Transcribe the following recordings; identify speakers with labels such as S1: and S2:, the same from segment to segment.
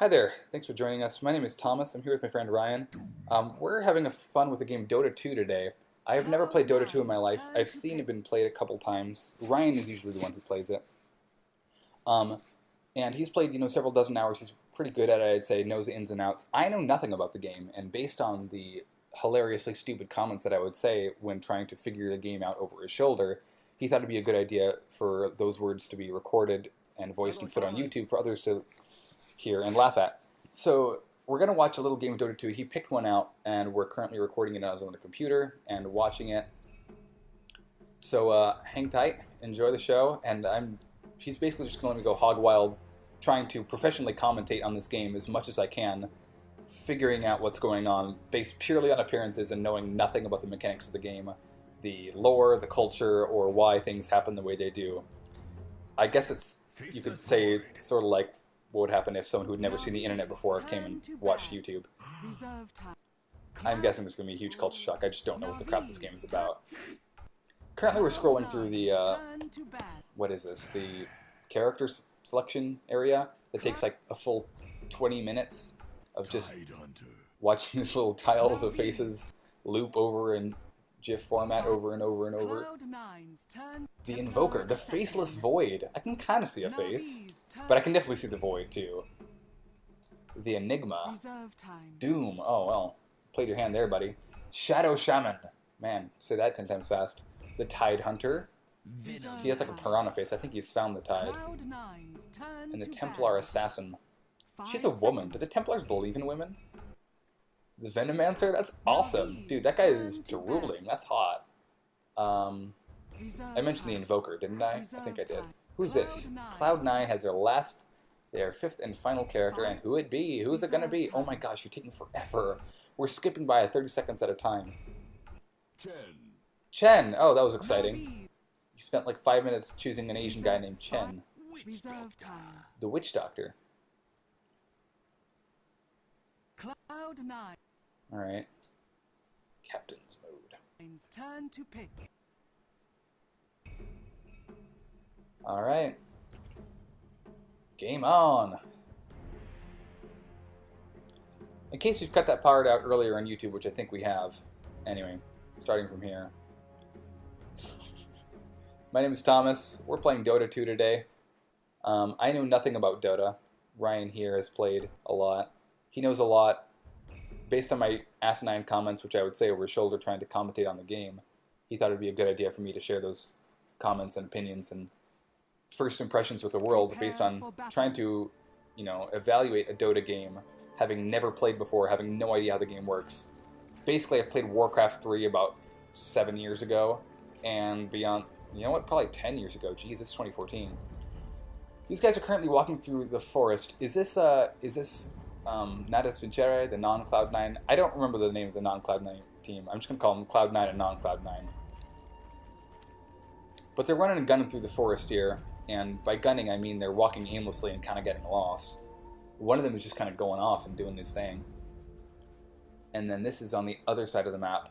S1: Hi there, thanks for joining us. My name is Thomas. I'm here with my friend Ryan. We're having a fun with the game Dota 2 today. I have never played Dota 2 in my life. I've seen it been played a couple times. Ryan is usually the one who plays it. And he's played, several dozen hours. He's pretty good at it, I'd say, knows the ins and outs. I know nothing about the game, and based on the hilariously stupid comments that I would say when trying to figure the game out over his shoulder, he thought it'd be a good idea for those words to be recorded and voiced and put on YouTube for others to hear and laugh at. So we're going to watch a little game of Dota 2. He picked one out, and we're currently recording it on the computer and watching it. So hang tight, enjoy the show, and he's basically just going to let me go hog wild, trying to professionally commentate on this game as much as I can, figuring out what's going on based purely on appearances and knowing nothing about the mechanics of the game, the lore, the culture, or why things happen the way they do. I guess you could say it's sort of like what would happen if someone who had never seen the internet before came and watched YouTube. I'm guessing there's going to be a huge culture shock. I just don't know what the crap this game is about. Currently we're scrolling through the, what is this, the characters selection area that takes like a full 20 minutes of just watching these little tiles of faces loop over in GIF format over and over and over. The Invoker, the Faceless Void. I can kind of see a face, but I can definitely see the Void too. The Enigma. Doom. Oh well, played your hand there, buddy. Shadow Shaman. Man, say that 10 times fast. The Tide Hunter. He has like a piranha face. I think he's found the tide. And the Templar Assassin. She's a woman. Do the Templars believe in women? The Venomancer? That's awesome. Dude, that guy is drooling. That's hot. I mentioned the Invoker, didn't I? I think I did. Who's this? Cloud9 has their fifth and final character, and who it be? Who's it gonna be? Oh my gosh, you're taking forever. We're skipping by 30 seconds at a time. Chen! Oh, that was exciting. You spent like 5 minutes choosing an Asian guy named Chen. The Witch Doctor. Alright. Captain's mode. Turn to pick. Alright. Game on! In case we've cut that part out earlier on YouTube, which I think we have. Anyway, starting from here. My name is Thomas. We're playing Dota 2 today. I know nothing about Dota. Ryan here has played a lot. He knows a lot. Based on my asinine comments, which I would say over his shoulder trying to commentate on the game, he thought it would be a good idea for me to share those comments and opinions and first impressions with the world based on trying to, evaluate a Dota game, having never played before, having no idea how the game works. Basically, I played Warcraft 3 about 7 years ago, and beyond, probably 10 years ago. Jeez, it's 2014. These guys are currently walking through the forest. Is this Natus Vincere, the non-Cloud9? I don't remember the name of the non-Cloud9 team. I'm just going to call them Cloud9 and non-Cloud9. But they're running and gunning through the forest here, and by gunning I mean they're walking aimlessly and kind of getting lost. One of them is just kind of going off and doing his thing. And then this is on the other side of the map.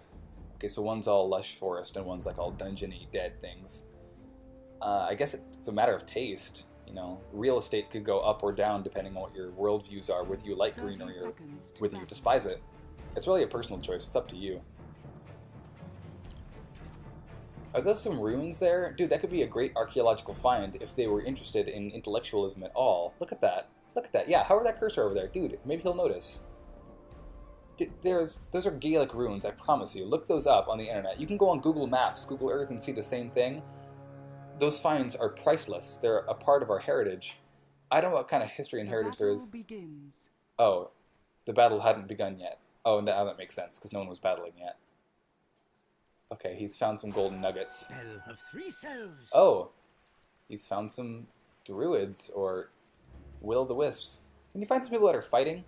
S1: Okay, so one's all lush forest and one's like all dungeon-y dead things. I guess it's a matter of taste. Real estate could go up or down depending on what your worldviews are, whether you like greenery or whether you despise it. It's really a personal choice. It's up to you. Are those some ruins there? Dude, that could be a great archaeological find if they were interested in intellectualism at all. Look at that. Look at that. Yeah, hover that cursor over there. Dude, maybe he'll notice. Those are Gaelic ruins, I promise you. Look those up on the internet. You can go on Google Maps, Google Earth, and see the same thing. Those finds are priceless. They're a part of our heritage. I don't know what kind of history and heritage there is. Oh, the battle hadn't begun yet. Oh, and that makes sense, because no one was battling yet. Okay, he's found some golden nuggets. Oh, he's found some druids, or will-o'-the-wisps. Can you find some people that are fighting?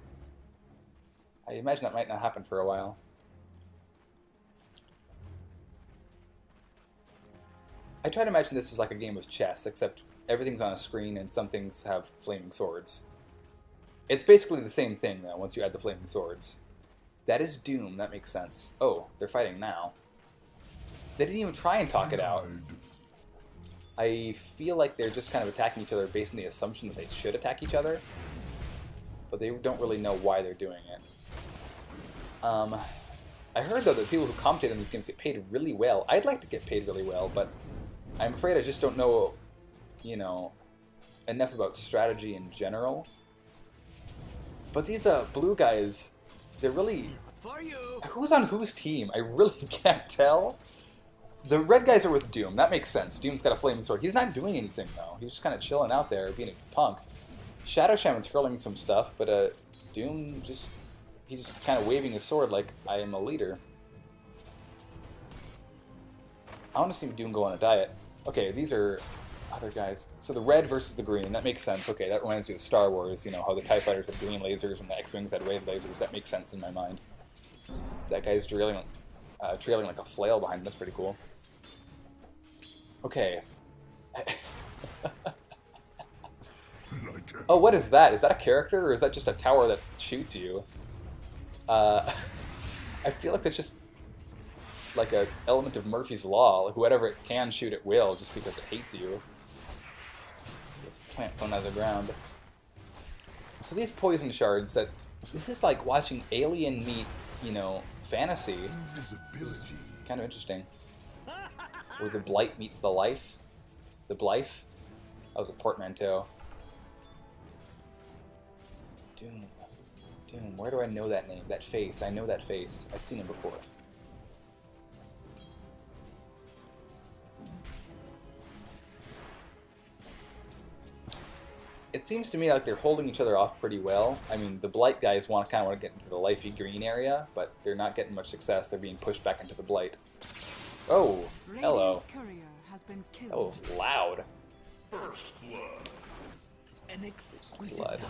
S1: I imagine that might not happen for a while. I try to imagine this as like a game of chess, except everything's on a screen and some things have flaming swords. It's basically the same thing, though, once you add the flaming swords. That is Doom, that makes sense. Oh, they're fighting now. They didn't even try and talk it out. I feel like they're just kind of attacking each other based on the assumption that they should attack each other. but they don't really know why they're doing it. I heard, though, that people who commentate on these games get paid really well. I'd like to get paid really well, but I'm afraid I just don't know, you know, enough about strategy in general. But these blue guys, they're really... Who's on whose team? I really can't tell. The red guys are with Doom. That makes sense. Doom's got a flaming sword. He's not doing anything, though. He's just kind of chilling out there, being a punk. Shadow Shaman's hurling some stuff, but Doom just... He's just kind of waving his sword like, I am a leader. I want to see Doom go on a diet. Okay, these are other guys. So the red versus the green, that makes sense. Okay, that reminds me of Star Wars, you know, how the TIE Fighters had green lasers and the X-Wings had red lasers. That makes sense in my mind. That guy's trailing like a flail behind him. That's pretty cool. Okay. Oh, what is that? Is that a character, or is that just a tower that shoots you? I feel like that's just like an element of Murphy's Law. Whoever it can shoot it will, just because it hates you. This plant going out of the ground. So these poison shards, this is like watching Alien meet, you know, fantasy. This is kind of interesting. Where the blight meets the life. The Blythe. That was a portmanteau. Doom. Doom. Where do I know that name? That face. I know that face. I've seen him before. It seems to me like they're holding each other off pretty well. I mean, the Blight guys kind of want to get into the lifey green area, but they're not getting much success. They're being pushed back into the Blight. Oh, hello. That was loud. First blood.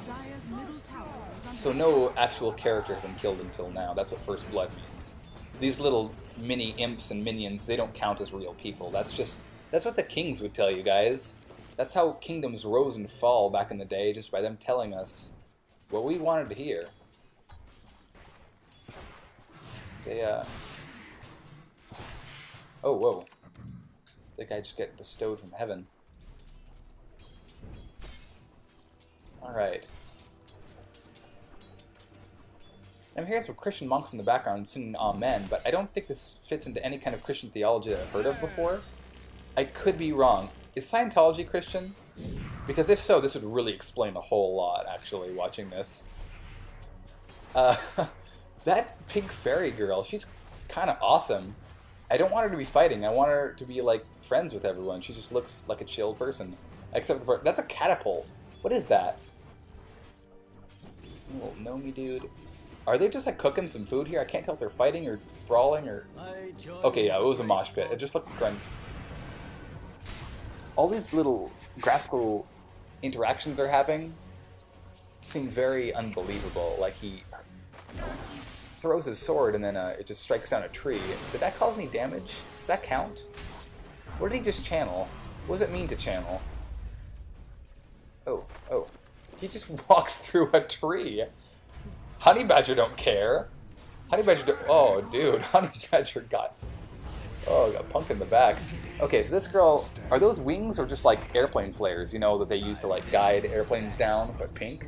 S1: So no actual character has been killed until now. That's what First Blood means. These little mini imps and minions, they don't count as real people. That's what the kings would tell you guys. That's how kingdoms rose and fall back in the day, just by them telling us what we wanted to hear. They, oh, whoa. That guy just got bestowed from heaven. Alright. I'm hearing some Christian monks in the background singing Amen, but I don't think this fits into any kind of Christian theology that I've heard of before. I could be wrong. Is Scientology Christian? Because if so, this would really explain a whole lot, actually, watching this. That pink fairy girl, she's kind of awesome. I don't want her to be fighting. I want her to be, like, friends with everyone. She just looks like a chill person. Except the part... That's a catapult. What is that? You won't know me, dude. Are they just, like, cooking some food here? I can't tell if they're fighting or brawling or... Okay, yeah, it was a mosh pit. It just looked like... All these little graphical interactions they're having seem very unbelievable. Like, he throws his sword and then it just strikes down a tree. Did that cause any damage? Does that count? Or did he just channel? What does it mean to channel? Oh. He just walked through a tree. Honey Badger don't care. Honey Badger oh, dude. Honey Badger got punked in the back. Okay, so this girl... Are those wings or just, like, airplane flares, you know, that they use to, like, guide airplanes down, but pink?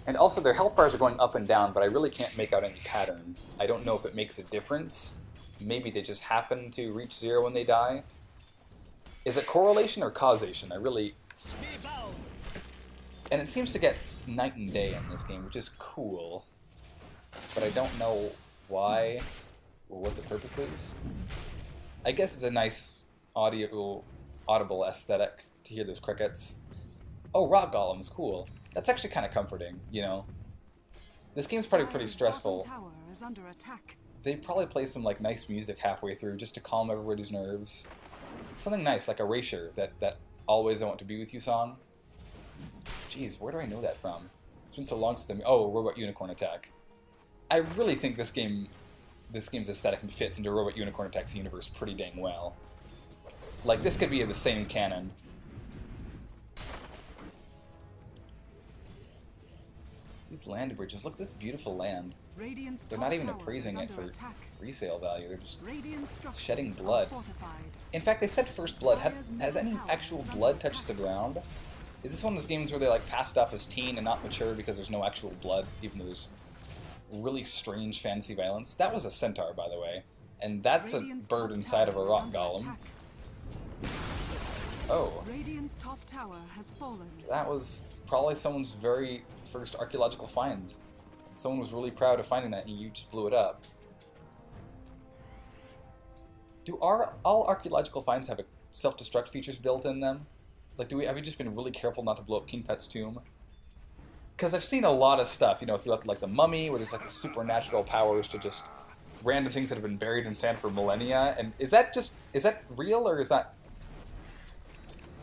S1: And also, their health bars are going up and down, but I really can't make out any pattern. I don't know if it makes a difference. Maybe they just happen to reach 0 when they die. Is it correlation or causation? I really... And it seems to get night and day in this game, which is cool. But I don't know why or what the purpose is. I guess it's a nice audible aesthetic to hear those crickets. Oh, rock golems, cool. That's actually kind of comforting, you know. This game's probably pretty stressful. They probably play some like nice music halfway through just to calm everybody's nerves. Something nice, like Erasure, that Always I Want to Be With You song. Jeez, where do I know that from? It's been so long since oh, Robot Unicorn Attack. I really think this game's aesthetic fits into Robot Unicorn Attack's universe pretty dang well. Like, this could be in the same canon. These land bridges, look at this beautiful land. They're not even appraising it for resale value, they're just shedding blood. In fact, they said First Blood. Has any actual blood touched the ground? Is this one of those games where they like passed off as teen and not mature because there's no actual blood, even though there's really strange fantasy violence? That was a centaur, by the way. And that's a bird inside of a rock golem. Oh.
S2: Radiant's top tower has fallen.
S1: That was probably someone's very first archaeological find. Someone was really proud of finding that and you just blew it up. Do all archaeological finds have self-destruct features built in them? Like, have we just been really careful not to blow up King Tut's tomb? Because I've seen a lot of stuff, you know, throughout like the Mummy, where there's like the supernatural powers to just random things that have been buried in sand for millennia. And is that real, or is that...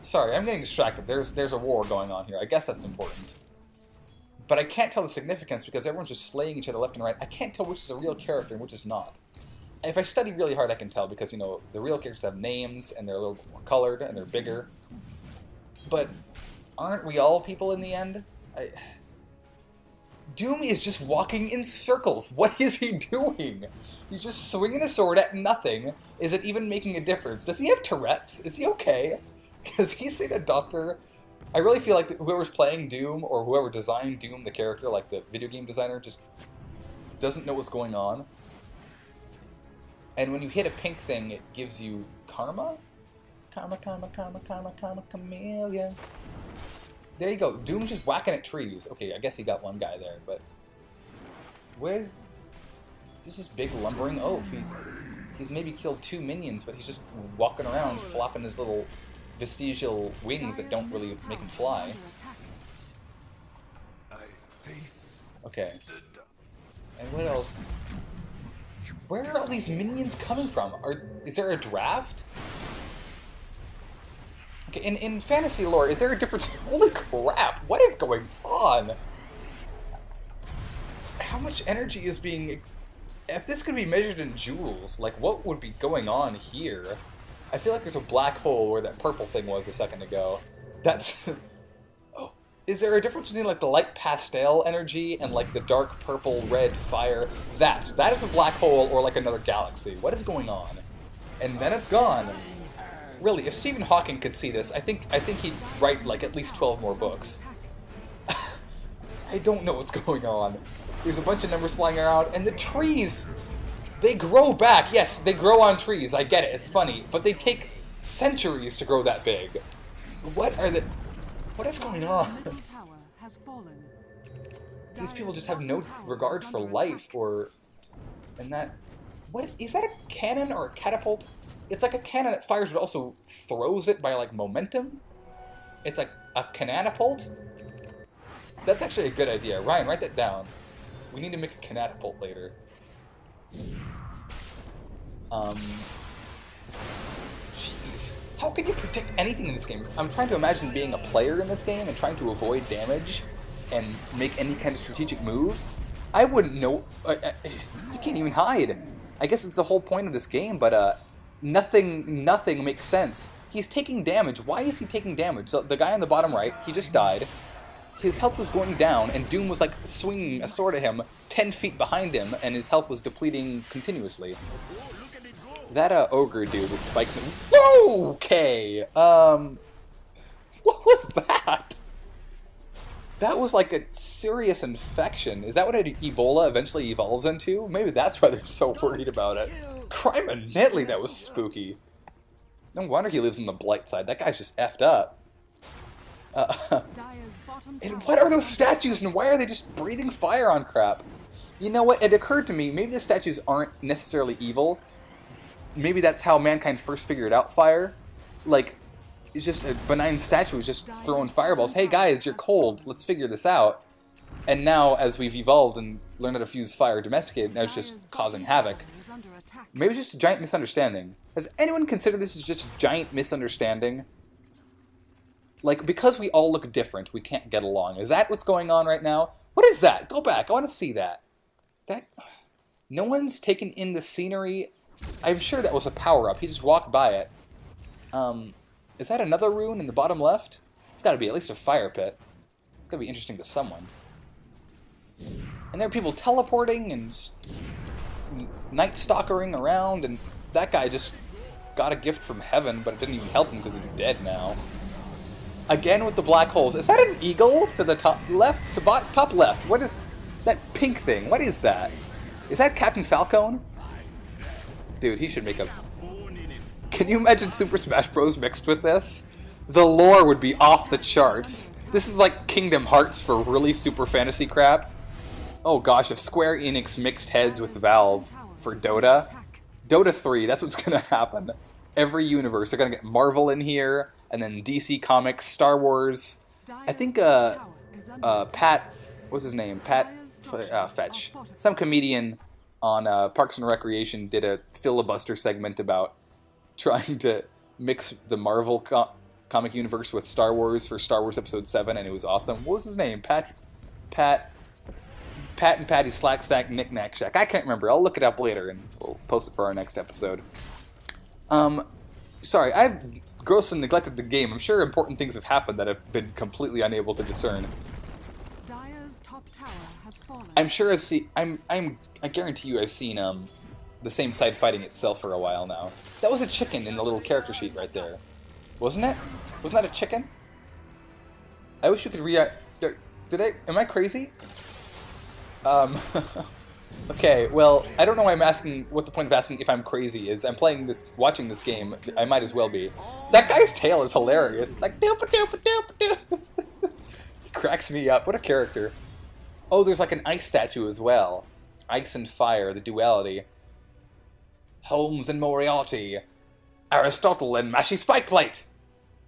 S1: Sorry, I'm getting distracted. There's a war going on here. I guess that's important. But I can't tell the significance because everyone's just slaying each other left and right. I can't tell which is a real character and which is not. If I study really hard, I can tell because, you know, the real characters have names and they're a little bit more colored and they're bigger. But aren't we all people in the end? Doom is just walking in circles. What is he doing? He's just swinging a sword at nothing. Is it even making a difference? Does he have Tourette's? Is he okay? Because he's seen a doctor. I really feel like whoever's playing Doom or whoever designed Doom, the character, like the video game designer, just doesn't know what's going on. And when you hit a pink thing, it gives you karma? Karma, karma, karma, karma, karma, chameleon. There you go. Doom's just whacking at trees. Okay, I guess he got one guy there, but... Where's... He's this big lumbering oaf. He's maybe killed 2 minions, but he's just walking around flopping his little vestigial wings that don't really make him fly. Okay. And what else? Where are all these minions coming from? Is there a draft? Okay, in fantasy lore, is there a difference? Holy crap, what is going on? How much energy is being... If this could be measured in joules, like, what would be going on here? I feel like there's a black hole where that purple thing was a second ago. That's... Oh. Is there a difference between, like, the light pastel energy and, like, the dark purple, red fire? That is a black hole or, like, another galaxy. What is going on? And then it's gone. Really, if Stephen Hawking could see this, I think he'd write, like, at least 12 more books. I don't know what's going on. There's a bunch of numbers flying around, and the trees, they grow back. Yes, they grow on trees. I get it. It's funny. But they take centuries to grow that big. What is going on? These people just have no regard for life and that... What, is that a cannon or a catapult? It's like a cannon that fires but also throws it by, like, momentum. It's like a canatapult. That's actually a good idea. Ryan, write that down. We need to make a canatapult later. Jeez. How can you predict anything in this game? I'm trying to imagine being a player in this game and trying to avoid damage and make any kind of strategic move. I wouldn't know. You can't even hide. I guess it's the whole point of this game, but nothing makes sense. He's taking damage. Why is he taking damage? So the guy on the bottom right, he just died. His health was going down, and Doom was like swinging a sword at him 10 feet behind him, and his health was depleting continuously. That ogre dude with spikes. Okay. What was that? That was like a serious infection. Is that what Ebola eventually evolves into? Maybe that's why they're so worried about it. Crime and Netley, that was spooky. No wonder he lives on the blight side. That guy's just effed up. And what are those statues, and why are they just breathing fire on crap? You know what? It occurred to me, maybe the statues aren't necessarily evil. Maybe that's how mankind first figured out fire. Like, it's just a benign statue is just throwing fireballs. Hey guys, you're cold. Let's figure this out. And now, as we've evolved and learned how to fuse fire domesticated, now it's just causing havoc. Maybe it's just a giant misunderstanding. Has anyone considered this as just a giant misunderstanding? Like, because we all look different, we can't get along. Is that what's going on right now? What is that? Go back. I want to see that. No one's taken in the scenery. I'm sure that was a power-up. He just walked by it. Is that another rune in the bottom left? It's got to be at least a fire pit. It's got to be interesting to someone. And there are people teleporting and night stalkering around, and that guy just got a gift from heaven, but it didn't even help him because he's dead now. Again with the black holes. Is that an eagle to the top left? To top left? What is that pink thing? What is that? Is that Captain Falcone? Dude, he should make a... Can you imagine Super Smash Bros. Mixed with this? The lore would be off the charts. This is like Kingdom Hearts for really super fantasy crap. Oh gosh, if Square Enix mixed heads with Valve for Dota, Dota 3, that's what's gonna happen. Every universe, they're gonna get Marvel in here, and then DC Comics, Star Wars. I think Pat, what's his name? Pat Fetch, some comedian on Parks and Recreation did a filibuster segment about trying to mix the Marvel comic universe with Star Wars for Star Wars Episode 7, and it was awesome. What was his name? Pat and Patty Slack Sack Knick Knack Shack. I can't remember. I'll look it up later and we'll post it for our next episode. Sorry, I've grossly neglected the game. I'm sure important things have happened that I've been completely unable to discern.
S2: Dire's top tower has fallen.
S1: I'm sure I've seen. I guarantee you, I've seen the same side fighting itself for a while now. That was a chicken in the little character sheet right there, wasn't it? Wasn't that a chicken? I wish you could react. Did I? Am I crazy? Okay, well, I don't know why I'm asking, what the point of asking if I'm crazy is. I'm watching this game, I might as well be. That guy's tail is hilarious. It's like, doop-a-doop-a-doop-a-doop. He cracks me up. What a character. Oh, there's like an ice statue as well. Ice and fire, the duality. Holmes and Moriarty. Aristotle and Mashy Spikeplate.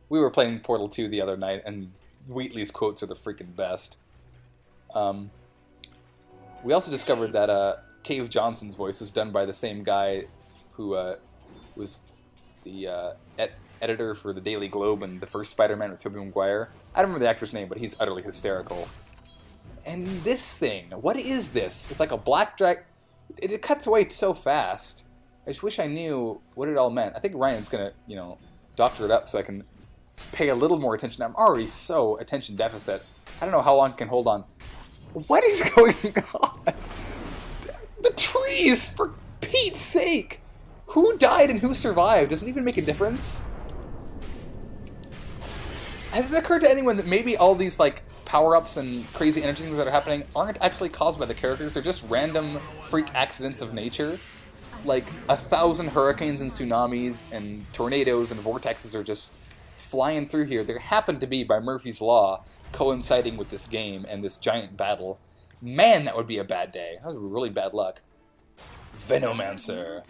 S1: We were playing Portal 2 the other night, and Wheatley's quotes are the freaking best. We also discovered that Cave Johnson's voice was done by the same guy who was the editor for the Daily Globe and the first Spider-Man with Tobey Maguire. I don't remember the actor's name, but he's utterly hysterical. And this thing, what is this? It's like a black drag... It cuts away so fast. I just wish I knew what it all meant. I think Ryan's gonna, doctor it up so I can pay a little more attention. I'm already so attention deficit. I don't know how long I can hold on. What is going on? The trees, for Pete's sake! Who died and who survived? Does it even make a difference? Has it occurred to anyone that maybe all these, power-ups and crazy energy things that are happening aren't actually caused by the characters? They're just random freak accidents of nature? Like, 1,000 hurricanes and tsunamis and tornadoes and vortexes are just flying through here. There happen to be, by Murphy's Law, coinciding with this game and this giant battle. Man, that would be a bad day. That was really bad luck. Venomancer.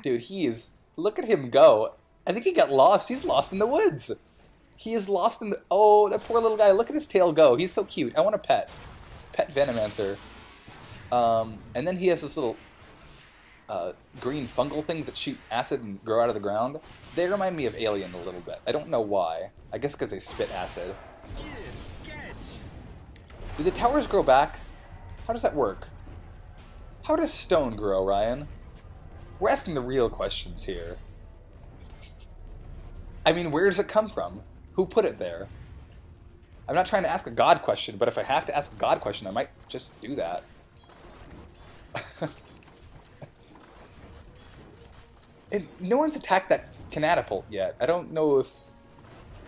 S1: Dude, he is... Look at him go. I think he got lost. He's lost in the woods. He is lost in the... Oh, that poor little guy. Look at his tail go. He's so cute. I want a pet. Pet Venomancer. And then he has this little... green fungal things that shoot acid and grow out of the ground. They remind me of Alien a little bit. I don't know why. I guess because they spit acid. Do the towers grow back? How does that work? How does stone grow, Ryan? We're asking the real questions here. I mean, where does it come from? Who put it there? I'm not trying to ask a God question, but if I have to ask a God question, I might just do that. And no one's attacked that canatapult yet. I don't know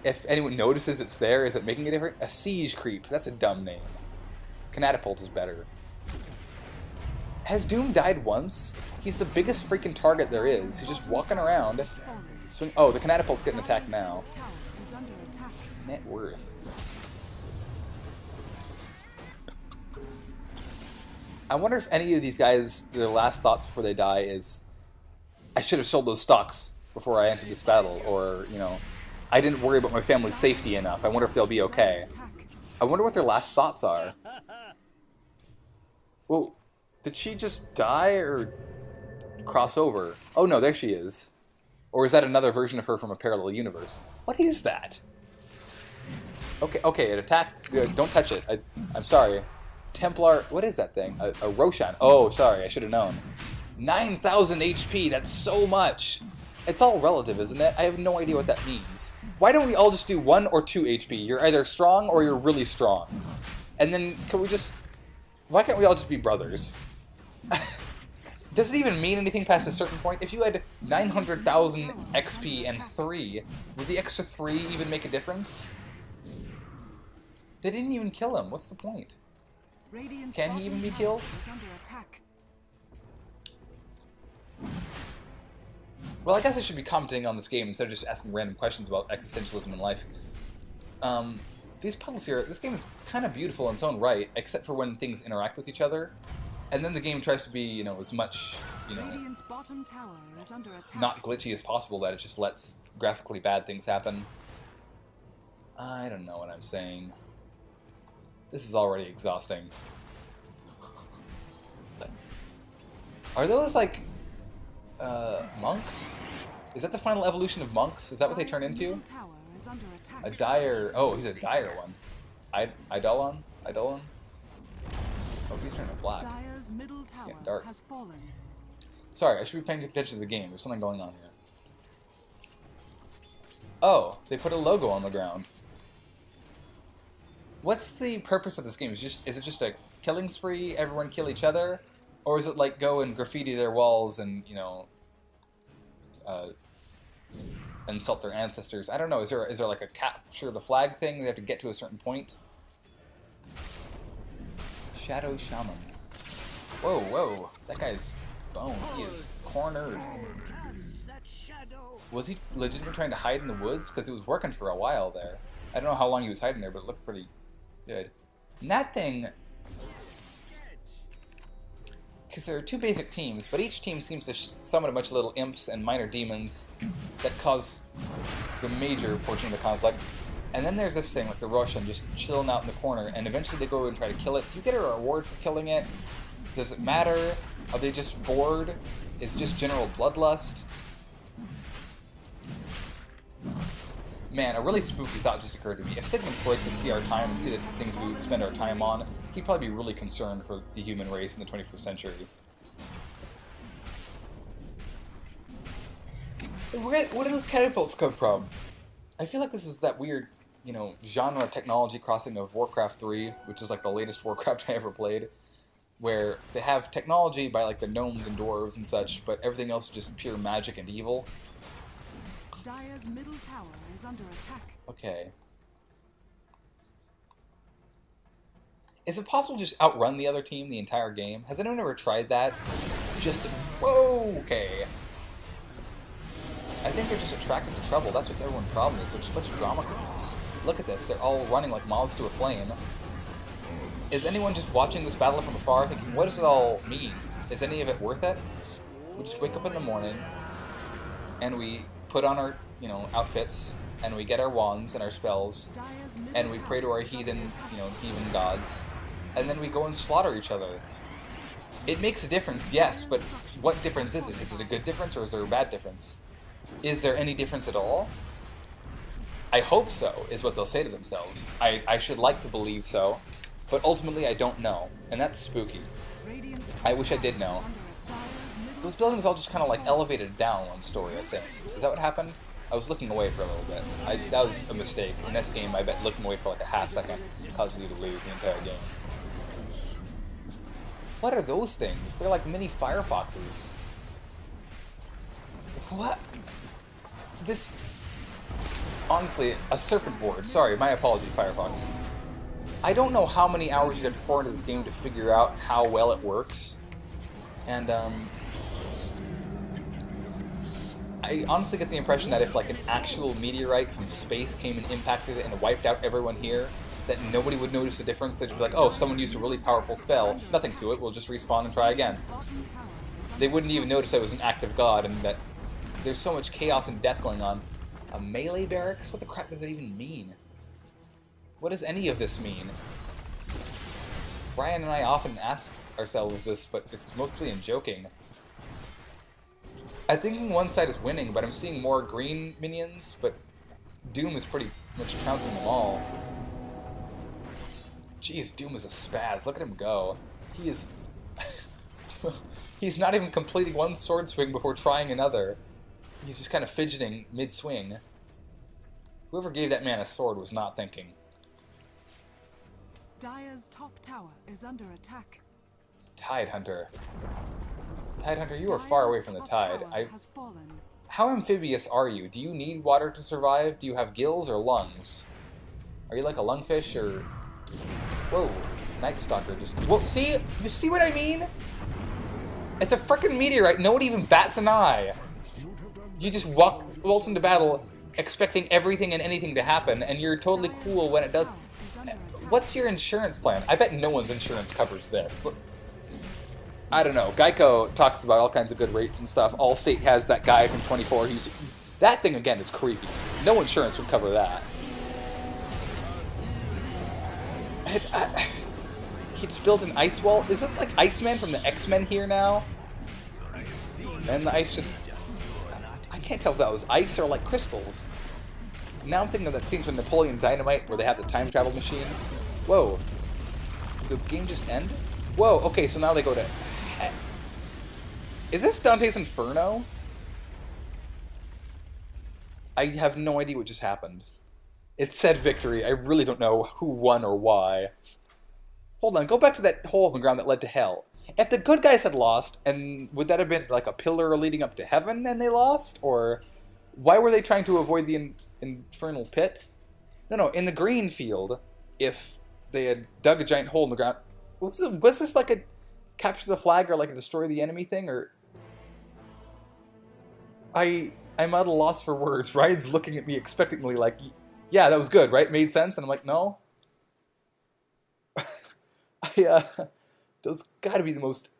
S1: if anyone notices it's there. Is it making a difference? A siege creep. That's a dumb name. Canatapult is better. Has Doom died once? He's the biggest freaking target there is. He's just walking around. Swing. Oh, the canatapult's getting attacked now. Net worth. I wonder if any of these guys, their last thoughts before they die is, I should have sold those stocks before I entered this battle, or, I didn't worry about my family's safety enough. I wonder if they'll be okay. I wonder what their last thoughts are. Well, did she just die or cross over? Oh no, there she is. Or is that another version of her from a parallel universe? What is that? Okay, it attacked. Don't touch it. I'm sorry. Templar, what is that thing? A Roshan. Oh, sorry, I should have known. 9,000 HP, that's so much. It's all relative, isn't it? I have no idea what that means. Why don't we all just do 1 or 2 HP? You're either strong or you're really strong. And then, can we just... Why can't we all just be brothers? Does it even mean anything past a certain point? If you had 900,000 XP and 3, would the extra 3 even make a difference? They didn't even kill him. What's the point? Can he even be killed? Well, I guess I should be commenting on this game instead of just asking random questions about existentialism in life. These puzzles here, this game is kind of beautiful in its own right, except for when things interact with each other. And then the game tries to be, you know, as much, you know, not glitchy as possible that it just lets graphically bad things happen. I don't know what I'm saying. This is already exhausting. Are those, like, monks? Is that the final evolution of monks? Is that what they turn into? A dire... Oh, he's a dire one. Eidolon? Eidolon? Oh, he's turning black. It's getting dark. Sorry, I should be paying attention to the game. There's something going on here. Oh, they put a logo on the ground. What's the purpose of this game? Is it just a killing spree? Everyone kill each other? Or is it like go and graffiti their walls and, you know, insult their ancestors? I don't know. Is there like a capture the flag thing? They have to get to a certain point? Shadow Shaman. Whoa, whoa. That guy's bone. He is cornered. Was he legitimately trying to hide in the woods? Because it was working for a while there. I don't know how long he was hiding there, but it looked pretty good. And that thing... Because there are two basic teams, but each team seems to summon a bunch of little imps and minor demons that cause the major portion of the conflict. And then there's this thing with the Russian just chilling out in the corner, and eventually they go and try to kill it. Do you get a reward for killing it? Does it matter? Are they just bored? Is it just general bloodlust? Man, a really spooky thought just occurred to me. If Sigmund Freud could see our time and see the things we would spend our time on, he'd probably be really concerned for the human race in the 21st century. Where do those catapults come from? I feel like this is that weird, you know, genre technology crossing of Warcraft 3, which is like the latest Warcraft I ever played, where they have technology by like the gnomes and dwarves and such, but everything else is just pure magic and evil.
S2: Dire's middle tower is under attack.
S1: Okay. Is it possible to just outrun the other team the entire game? Has anyone ever tried that? Just to... Whoa! Okay. I think they're just attracted to trouble. That's what everyone's problem is. They're just a bunch of drama queens. Look at this. They're all running like moths to a flame. Is anyone just watching this battle from afar thinking, what does it all mean? Is any of it worth it? We just wake up in the morning, and we put on our, you know, outfits, and we get our wands and our spells, and we pray to our heathen, you know, demon gods, and then we go and slaughter each other. It makes a difference, yes, but what difference is it? Is it a good difference or is there a bad difference? Is there any difference at all? I hope so, is what they'll say to themselves. I should like to believe so, but ultimately I don't know, and that's spooky. I wish I did know. Those buildings all just kind of like elevated down one story, I think. Is that what happened? I was looking away for a little bit. That was a mistake. In this game, I bet looking away for like a half second causes you to lose the entire game. What are those things? They're like mini firefoxes. What? This... Honestly, a serpent board. Sorry, my apology, Firefox. I don't know how many hours you'd have to pour into this game to figure out how well it works. And, I honestly get the impression that if, like, an actual meteorite from space came and impacted it and wiped out everyone here, that nobody would notice the difference. They'd just be like, oh, someone used a really powerful spell. Nothing to it. We'll just respawn and try again. They wouldn't even notice I was an act of God and that there's so much chaos and death going on. A melee barracks? What the crap does that even mean? What does any of this mean? Brian and I often ask ourselves this, but it's mostly in joking. I'm thinking one side is winning, but I'm seeing more green minions, but Doom is pretty much trouncing them all. Jeez, Doom is a spaz. Look at him go. He is... He's not even completing one sword swing before trying another. He's just kind of fidgeting mid-swing. Whoever gave that man a sword was not thinking.
S2: Dire's top tower is under attack.
S1: Tide Hunter. Tide Hunter, you are far away from the tide. How amphibious are you? Do you need water to survive? Do you have gills or lungs? Are you like a lungfish or... Whoa, Night Stalker just... Whoa, see? You see what I mean? It's a freaking meteorite. No one even bats an eye. You just waltz into battle expecting everything and anything to happen, and you're totally cool when it does... What's your insurance plan? I bet no one's insurance covers this. Look. I don't know. Geico talks about all kinds of good rates and stuff. Allstate has that guy from 24 who's... That thing, again, is creepy. No insurance would cover that. He just built an ice wall. Is it like Iceman from the X-Men here now? And the ice just... I can't tell if that was ice or like crystals. Now I'm thinking of that scene from Napoleon Dynamite where they have the time travel machine. Whoa. Did the game just end? Whoa, okay, so now they go to... Is this Dante's Inferno? I have no idea what just happened. It said victory. I really don't know who won or why. Hold on, go back to that hole in the ground that led to hell. If the good guys had lost, and would that have been like a pillar leading up to heaven and they lost? Or why were they trying to avoid the infernal pit? No, in the green field, if they had dug a giant hole in the ground... Was this like a capture the flag or like a destroy the enemy thing? Or I'm at a loss for words. Ryan's looking at me expectantly like, yeah, that was good, right? Made sense? And I'm like, no. Those gotta be the most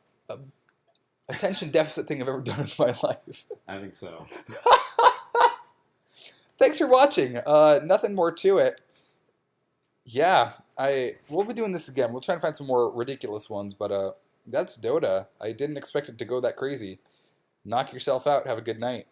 S1: attention deficit thing I've ever done in my life.
S3: I think so.
S1: Thanks for watching. Nothing more to it. Yeah, we'll be doing this again. We'll try and find some more ridiculous ones, but that's Dota. I didn't expect it to go that crazy. Knock yourself out. Have a good night.